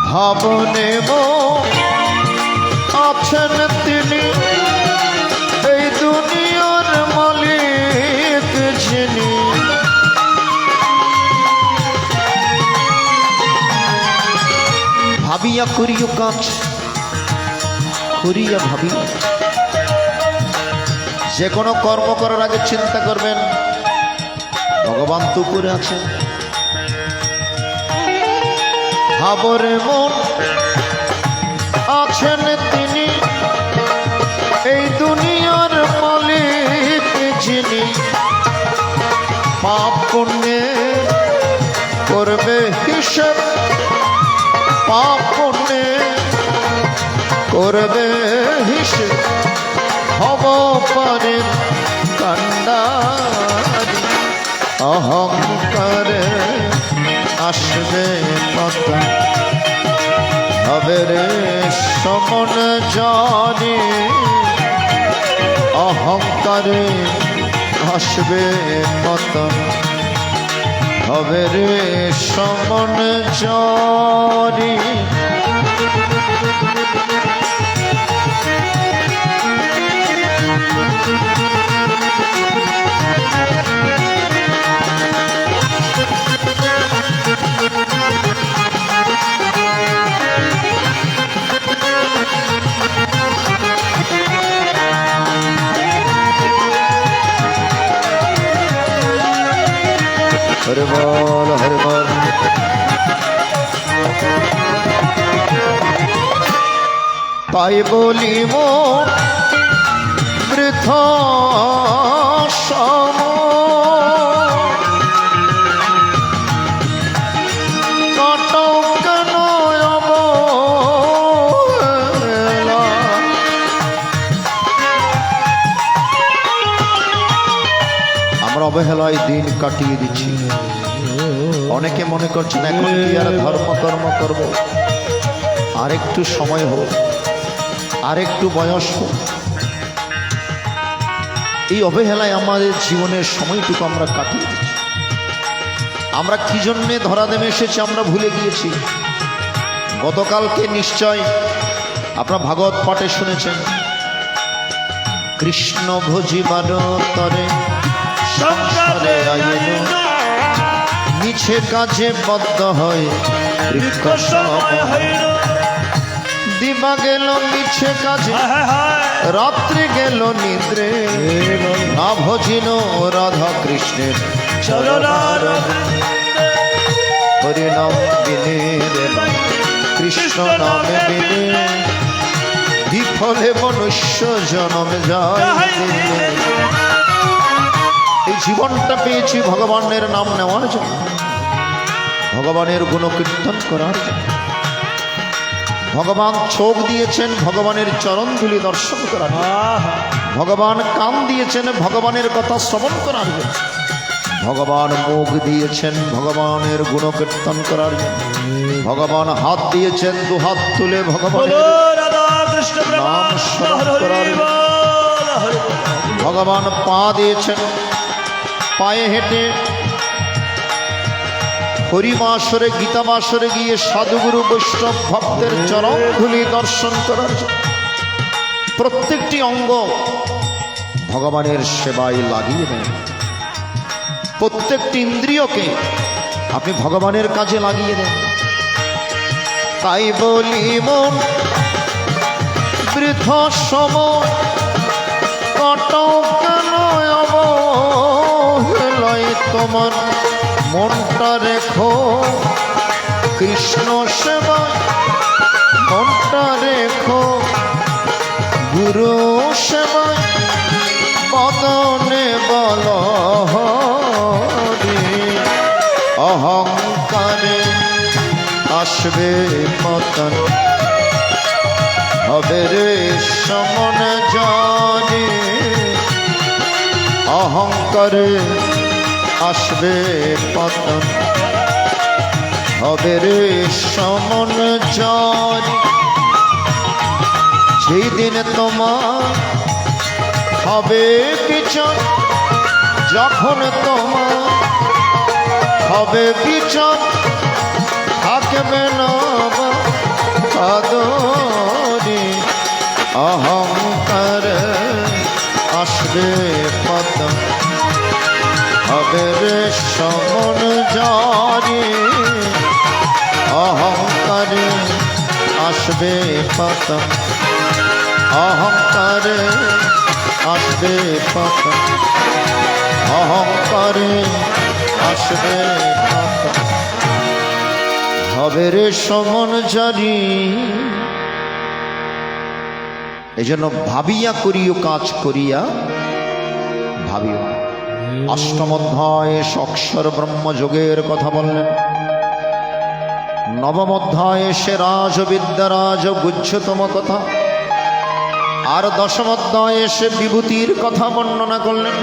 ভাবনে আছেন তিনি, এই দুনিয়ার মালিক যিনি। ভাবিয়া করিও কাজ, করিয়া ভাবিয়া। যে কোনো কর্ম করার আগে চিন্তা করবেন ভগবান তো উপরে আছেন। ভাবরে মন আছেন তিনি, এই দুনিয়ার মালিক যিনি। পাপ পুণ্যে করবে হিসেব, পাপ পুণ্যে করবে হিসেব, হব পারে কান্ডারি। অহংকারে আসবে পতন, হবে রে সমন জারি। অহংকারে আসবে পতন, হবে রে সমন জারি। হরে বল হরে বল। তাই বলি মন বৃথা সময়, কাটাও কেন অবহেলা। অবহেলায় দিন কাটিয়ে দিচ্ছি। অনেকে মনে করছেন এখন কি আর ধর্মকর্ম করব, আরেকটু সময় হোক, আরেকটু বয়স হোক। এই অবহেলায় আমাদের জীবনের সময়টুকু আমরা কাটিয়ে দিচ্ছি। আমরা কি জন্যে ধরা দেমে এসেছি আমরা ভুলে গিয়েছি। গতকালকে নিশ্চয় আপনারা ভাগবত পাঠে শুনেছেন, কৃষ্ণ ভজিবার তরে সংসারে আইল, মিছে কাজে বদ্ধ হয় বৃক্ষ সময়। দিবা গেল মিছে কাজে, রাত্রি গেল নিদ্রে, না ভজিল রাধা কৃষ্ণের চরণার। হরিনাম বিনে কৃষ্ণ নামে বিনে, বিফলে মনুষ্য জনম যায়। এই জীবনটা পেয়েছি ভগবানের নাম নেওয়ার জন্য, ভগবানের গুণকীর্তন করার জন্য। ভগবান চোখ দিয়েছেন ভগবানের চরণধুলি দর্শন করার জন্য, ভগবান কান দিয়েছেন ভগবানের কথা শ্রবণ করার জন্য, ভগবান মুখ দিয়েছেন ভগবানের গুণকীর্তন করার জন্য, ভগবান হাত দিয়েছেন দুহাত তুলে ভগবানের নাম স্মরণ করার জন্য, ভগবান পা দিয়েছেন পায়ে হেঁটে হরিমাসরে গীতামাসরে গিয়ে সাধুগুরু বৈষ্ণব ভক্তের চরণ ধুলি দর্শন করার জন্য। প্রত্যেকটি অঙ্গ ভগবানের সেবায় লাগিয়ে দেন, প্রত্যেকটি ইন্দ্রিয়কে আপনি ভগবানের কাজে লাগিয়ে দেন। তাই বলি মন বৃথা সময় কাটাও কেন অবহেলায়, তোমার মনটা রেখো কৃষ্ণ সেবায়, মনটা রেখো গুরু সেবায়, বদনে বল হরি। অহংকারে আসবে পতন, হবে রে সমন জানে। অহংকারে আসবে পতন, হবে রে সমন জানে। যেই দিন তোমার হবে বিচার, যখন তোমার হবে বিচার, থাকবে না আদরে। অহংকার আসবে পতন, হবে রে সমন জারি। অহংকারে আসবে পতন, অহংকারে আসবে পতন, অহংকারে আসবে পতন, হবে রে সমন জারি। এই জন্য ভাবিয়া করিও কাজ করিয়া ভাবিও। অষ্টম অধ্যায়ে অক্ষর ব্রহ্মযোগের কথা বললেন, নবম অধ্যায়ে সে রাজবিদ্যা রাজ গুহ্যতম কথা, আর দশম অধ্যায়ে সে বিভূতির কথা বর্ণনা করলেন,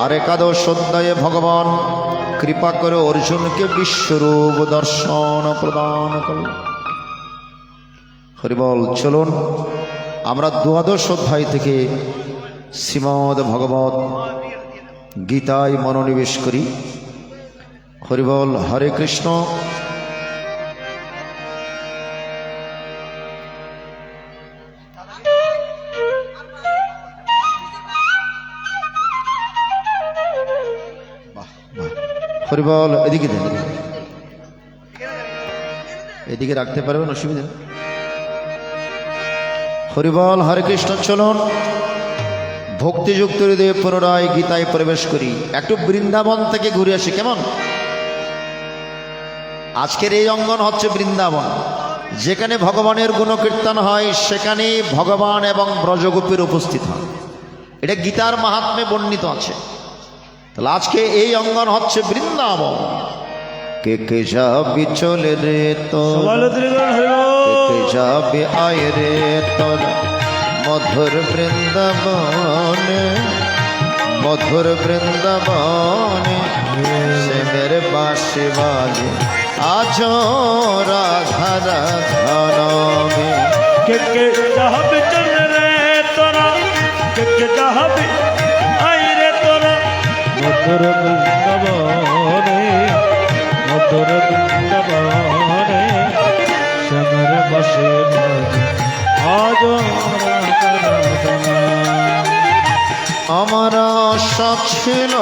আর একাদশ অধ্যায়ে ভগবান কৃপা করে অর্জুনকে বিশ্বরূপ দর্শন প্রদান করলেন। হরিবল। চলুন আমরা দ্বাদশ অধ্যায় থেকে শ্রীমদ ভগবত গীতায় মনোনিবেশ করি। হরিবল। হরে কৃষ্ণ। হরিবল। এদিকে দেন, এদিকে রাখতে পারবেন, অসুবিধা। হরিবল। হরে কৃষ্ণ। চলুন ভক্তিযুক্ত হৃদয়ে পুনরায় গীতায় প্রবেশ করি। একটু বৃন্দাবন থেকে ঘুরে আসি, কেমন? আজকের এই অঙ্গন হচ্ছে বৃন্দাবন, যেখানে ভগবানের গুণকীর্তন হয়, সেখানে ভগবান এবং ব্রজগোপীর উপস্থিত হয়। এটা গীতার মাহাত্ম্যে বর্ণিত আছে। তাহলে আজকে এই অঙ্গন হচ্ছে বৃন্দাবন। কে কে যাবি চলে রে তোর, কে যাবি আয় রে তোর মধুর বৃন্দাবনে, मधुर वृंदावने से मेरे बांशी बाजे आज राधा राधा नामे के जहाँ भी चल रे तोरा के जहाँ भी आई रे तोरा मधुर वृंदावने समर बसे आज আমার আশা ছিল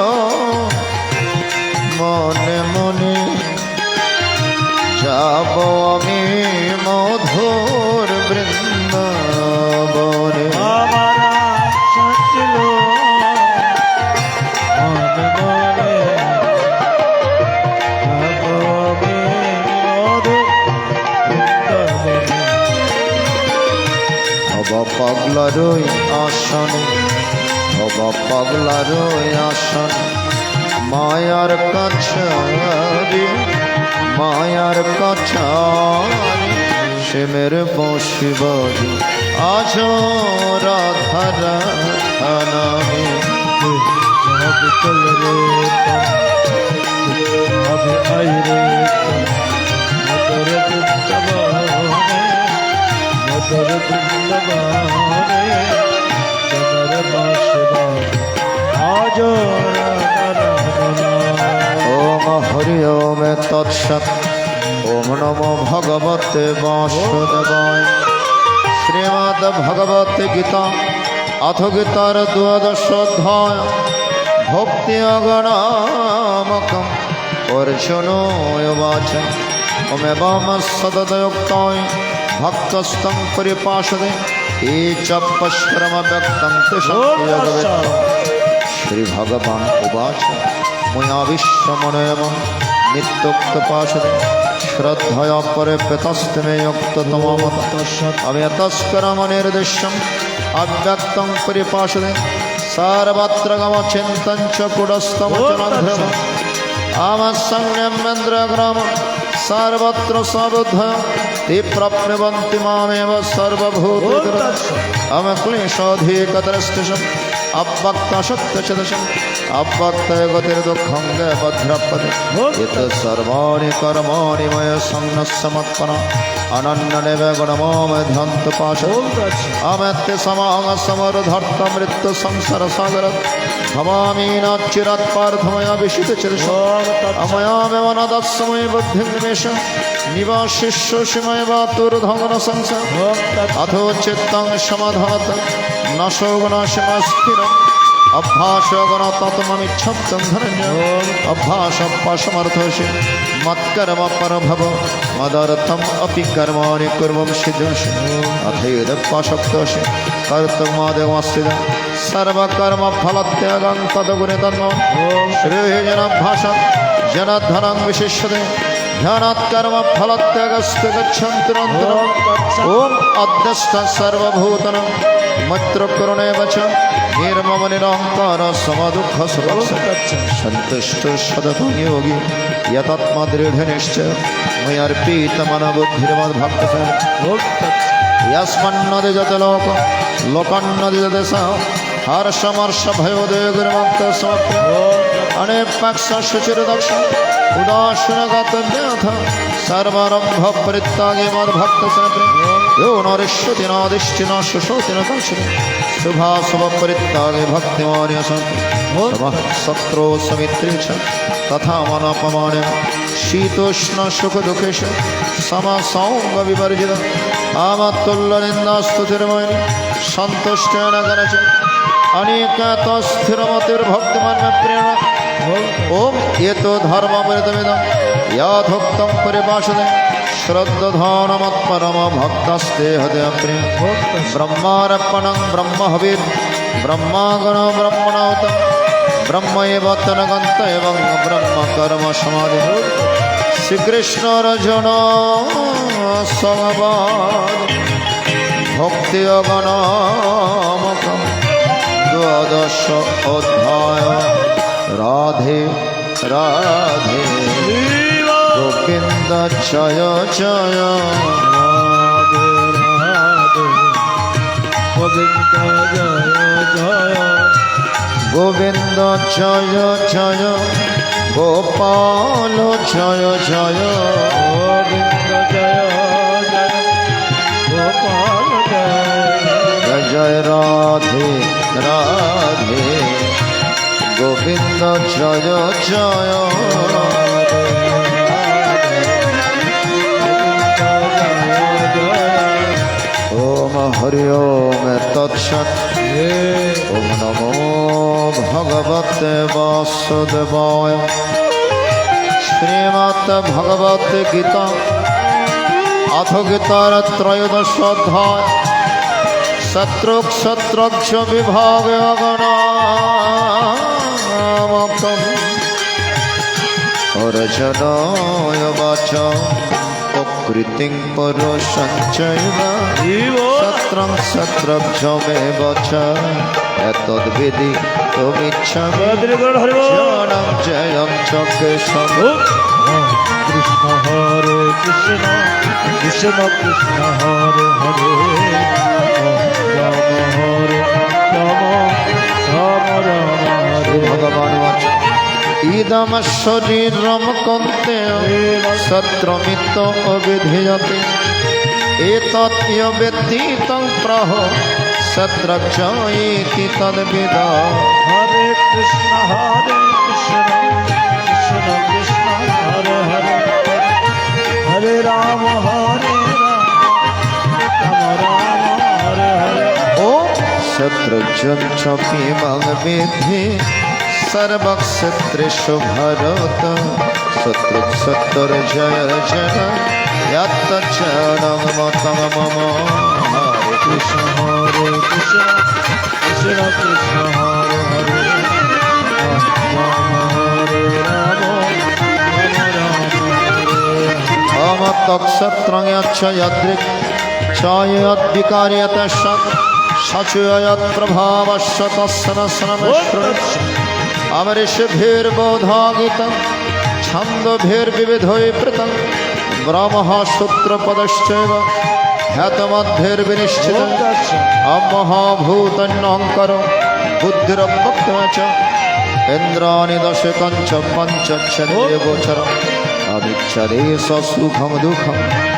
মনে মনে যাব আমি মধুর বৃন্দাবনে আমার সচল মনে মনে হব পাগলারই আসনে হব পাগলারই আসন মায়ার কাছারি মায়ার কাছারি সে মেরে বসি বাজে আজ রাধা রাধা নামে अब चल रे अब आई रे मधुर वृंदावने समर बसे आज ओम हरि ओम तत्सत् ओम नमो भगवते वासुदेवाय श्रीमद् भगवत गीता अथ गीतार द्वादश अध्याय भक्ति अगणामकम् अर्जुनो उवाच ओमेवं सततयुक्ताय भक्तस्तं परिपाषते ये च पश्चिमव्यक्तं तिष्ठति श्री भगवान उवाच मया विश्वमनेवं नित्योक्तपाशते श्रद्धया परिप्रेतस्ते मे युक्ततमोमत अव्यतस्करमनिर्दिश्यम् अव्यक्तं परिपाशते सर्वत्र गमचिन्तं च कुटस्थमचलन्ध्रम् आमसंयमेन्द्रग्राम सर्वत्र सबुद्धय ते प्रप्नुवन्ति मामेव सर्वभूतेषु अमक्लेशाधिकतरस्तिषम् अव्यक्तशक्तशतशम् अव्यक्तगतिर्दुःखं भद्रपदे यत् सर्वाणि कर्माणि मया संनस्समत्पना अनन्यनेव गुणमामध्यन्तपाश अमेत्य समागसमरधर्तमृत्युसंसारसागर भवामि न चिरात्पार्थमया विशितचिरशो अमयामेव न दस्मय बुद्धिं निमेष निवासिष्योषि मयवातुर्धमन संसार अथो चित्तं समाधात न शोगनाशमस्थिरम् अभ्यासगण तत्त्वमिच्छब्दं धनन्य अभ्यासपाशमर्थोषि मत्कर्म परभव मदर्थम् अपि कर्माणि कुर्वं सिद्धोषि अथैदपाशक्तोषि कर्तुमादेवस्थितं सर्वकर्मफलत्यागं तद्गुणे तन्मो श्रीजनभाषं जनधनं विशिष्यते ध्यानात् कर्मफलत्यागस्य गच्छन्ति नन्तरम् ॐ अध्यस्थ सर्वभूतनं मत्रुकरुणे वच निर्मम निरहंकार समदुःख सन्तुष्ट सततं योगी यतात्मदृढनिश्चय मयर्पितमनबुद्धिर्मद्भक्त यस्मन्नदिजते लोकन्नदिजते सः हर्षमर्ष भयोदयगुरुमुक्त समर्थ अनेपक्षशुचिर्दक्ष उदासीनगतव्यथ सर्वारम्भ परित्यागे मद्भक्त यो नरिष्यति नादिष्टि न शुशोति न दर्शति शुभाशुभ परित्यागे भक्तिमान्य शत्रु समित्रे च तथा मनपमाने शीतोष्ण सुख दुखेश समसौंग विवर्जित आमत्तुल्यनिन्दास्तुतिर्मयि सन्तुष्टेन गणचित् अनेकतस्थिरमतिर्भक्तिमान्य प्रेरणा ओम ये तो धर्ममृतमिदं याथोक्तं परिभाषते श्रद्धानमत्परम भक्तस्ते हृदयप्रिय ब्रह्मार्पणं ब्रह्महविर् ब्रह्मागणो ब्रह्मणाहुतं ब्रह्म एव तनगन्त एवं ब्रह्म कर्म समाधि श्रीकृष्ण समवाद भक्ति अगणामकं द्वादश अध्याय राधे राधे गोविंद जय जय राधे राधे गोविंद जय जय গোবিন্দ জয় জয় গোপাল জয় জয় গোবিন্দ জয় জয় গোপাল জয় জয় জয় রাধে রাধে গোবিন্দ জয় জয় ওম হরি ওম তৎসৎ ওম নমো ভগবতে বাসুদেবায় শ্রীমৎ ভগবত গীতা অথ গীতার ত্রয়োদশ অধ্যায় শত্রুক্ষ বিভাগনামকম অর্জনায় বাচ প্রকৃতিং পুরুষঞ্চৈব শত্রং শত্রুক্ষমেব চ এতদ্বিধি তুমিচ্ছামি জয়ং জয়ং চ কেশব কৃষ্ণ হরে কৃষ্ণ কৃষ্ণ কৃষ্ণ হরে হরে রাম হরে রাম রাম রাম হরে ভগবান বাচ ইদম শরীরম কন্তে শত্রুমিত্ত অবিধীয়তে এতৎ বেত্তি তং প্রহ শত্রুক্ষয়েতি তদ্বিদ হরে কৃষ্ণ কৃষ্ণ কৃষ্ণ হরে হরে হরে রাম রাম রাম হরে হরে ও শত্রুজন চপিমং বিধি সর্বক্ষত্রেষু ভারত শত্রুর জয় জয় যতচরং মতং মম হরে কৃষ্ণ হরে কৃষ্ণ কৃষ্ণ কৃষ্ণ হরে হরে রাম হরে রাম রাম হরে ওম তৎসত্রং যচ্ছ যদৃক্ চ যদ্বিকার্যত সৎ সচ যৎপ্রভাবস্য তৎসনস্নমেশ্রুত অমৃষভির্বোধাগীতং ছন্দভির্বিবিধৈঃ ব্রহ্মসূত্রপদশ্চৈব ह्यतमद्भिर्विनिश्चितम् अमहाभूतन्यहङ्कर बुद्धिरव्यक्तम च इन्द्राणि दशकं च पञ्चक्षरेगोचरम् अविच्छदे सुखं दुःखम्